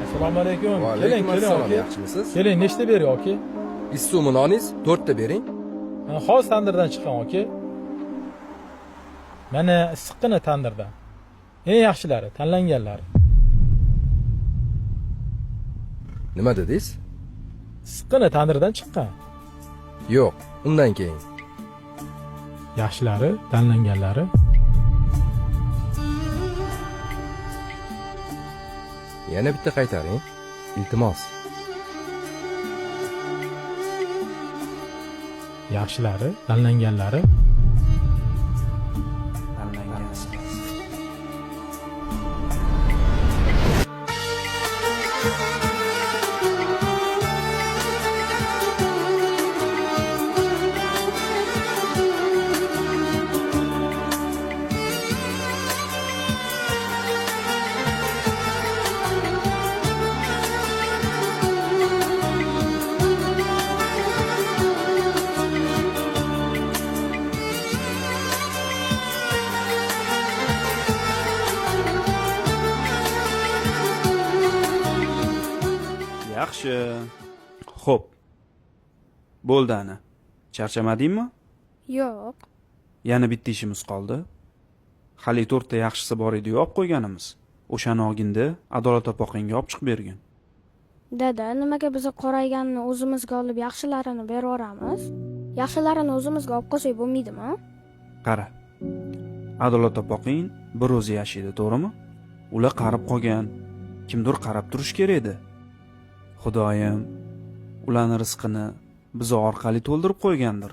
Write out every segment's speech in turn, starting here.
Assalomu alaykum. Va Keling, alaykum keling assalom, aka. yaxshimisiz? Keling, nechta bering aka? Issiqmi noningiz? 4 ta bering. Hozir tandirdan chiqqan aka. Mana issiqqina tandirdan. Eng yaxshilari, tanlanganlari. Nima dedingiz? Issiqqina tandirdan chiqqan. Yo'q, undan keyin. Yaxshilari, tanlanganlari. Yana bitta qaytaring. Iltimos. Yaxshilari, tanlanganlari. Yaxshi. Xo'p. Bo'ldi ana. Charchamadingmi? Yo'q. Yana bitta ishimiz qoldi. Hali 4 ta yaxshisi bor edi, olib qo'yganimiz. O'shani olginda Adolat opoqingga olib chiqib bergin. Dada, nimaga biz qorayganni o'zimizga olib yaxshilarini berib yuboramiz? Yaxshilarini o'zimizga olib qo'ysak bo'lmaydimi? Qara. Adolat opoqing bir o'zi yashaydi, to'g'rimi? Ular qarib qolgan. Kimdir qarab turish kerak edi. Xudoyim ularning rizqini biz orqali to'ldirib qo'ygandir.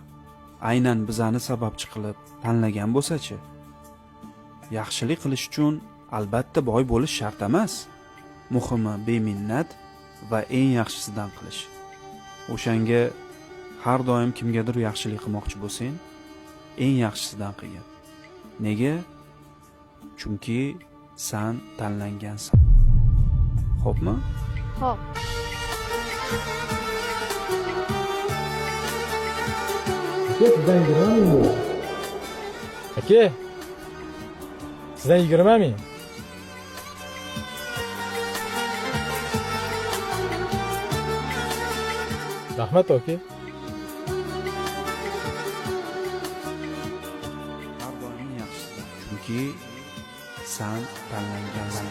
Aynan bizani sababchi qilib tanlagan bo'lsa-chi. Yaxshilik qilish uchun albatta boy bo'lish shart emas. Muhimi beminnat va eng yaxshisidan qilish. O'shanga har doim kimgadir yaxshilik qilmoqchi bo'lsang, eng yaxshisidan qilgin. Nega? Chunki sen tanlangansan. Xo'pmi? Xo'p. Aka, sizdan 20 ming. Rahmat aka. Har doim yaxshisidan. Chunki sen tanlangansan.